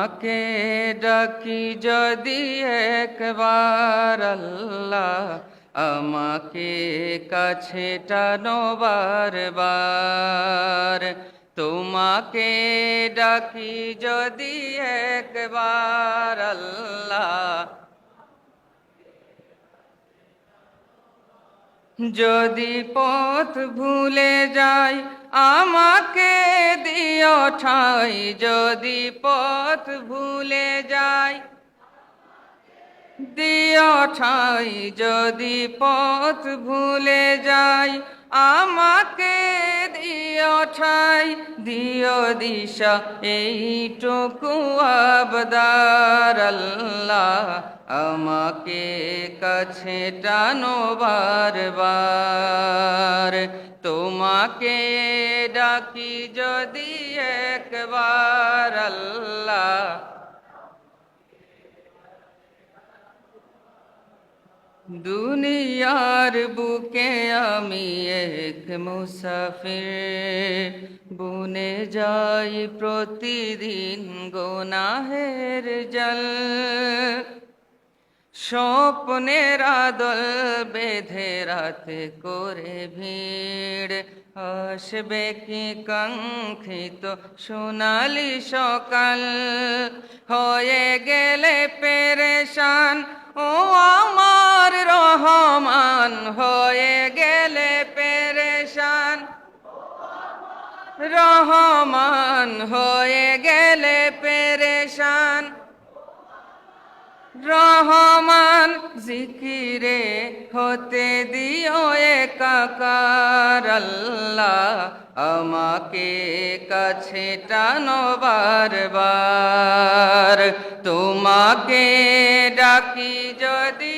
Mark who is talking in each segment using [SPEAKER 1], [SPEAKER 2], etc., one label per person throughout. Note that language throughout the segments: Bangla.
[SPEAKER 1] তোমাকে ডাকি যদি একবার আল্লাহ, আমাকে কাছে টানো বারবার। তোমাকে ডাকি যদি একবার আল্লাহ, যদি পথ ভুলে যাই আমাকে দিও ঠাই। যদি পথ ভুলে যাই দিও ঠাই। যদি পথ ভুলে যাই আমাকে দিও ঠাই। দিও দিশা এইটুকু আবদার আল্লাহ, আমাকে কাছে টানো বারবার। তোমাকে ডাকি যদি একবার আল্লাহ, দুনিয়ার বুকে আমি এক মুসাফির, বুনে যাই প্রতিদিন গুনাহের জল। স্বপ্নের আদল বেঁধে রাতে করে ভিড়, আসবে কি কাঙ্ক্ষিত সোনালি সকাল। হয়ে গেলে পেরেশান ও আমার রহমান, হয়ে গেলে পেরেশান রহমান, হয়ে গেলে পেরেশান রহমান। জিকিরে হতে দিও একাকার আল্লাহ, আমাকে কাছে টানো বারবার। তোমাকে ডাকি যদি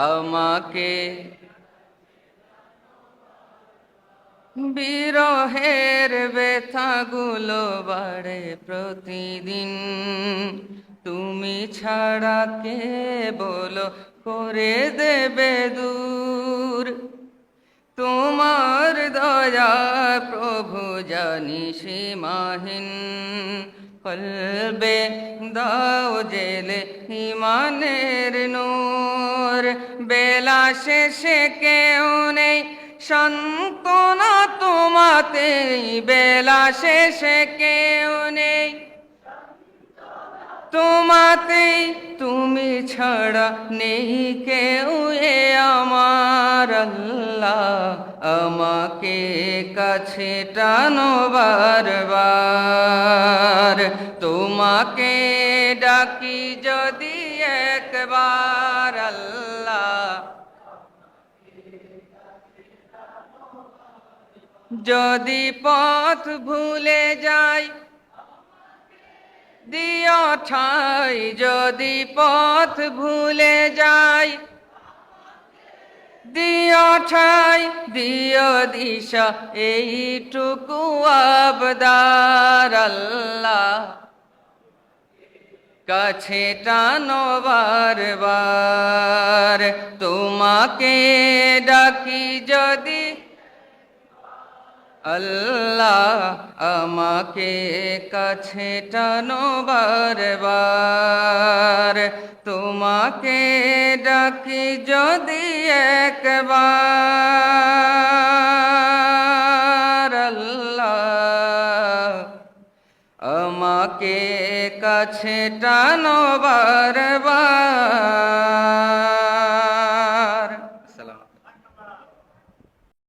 [SPEAKER 1] আমাকে, বিরহের ব্যথাগুলো বাড়ে প্রতিদিন। তুমি ছাড়া কে বলো করে দেবে দূর। তোমার দয়া প্রভু জানি সীমাহীন। কলবে দাও জেলে ইমানের নূর। বেলা শেষে কেউ নেই সান্ত্বনা তোমাতেই, বেলা শেষে কেউ নেই তোমাতেই। তুমি ছাড়া নেই কেউ এ আমার আল্লাহ, আমাকে কাছে টানো বারবার। তোমাকে ডাকি যদি একবার আল্লাহ, যদি পথ ভুলে যাই দিও ঠাই। যদি পথ ভুলে যাই দিও ঠাই। দিও দিশা এইটুকু আবদার আল্লাহ, কাছে টানো বারবার। তোমাকে ডাকি যদি আল্লাহ, আমাকে কাছে টানো বারবার। তোমাকে ডাকি যদি একবার আল্লাহ, আমাকে কাছে টানো বারবার।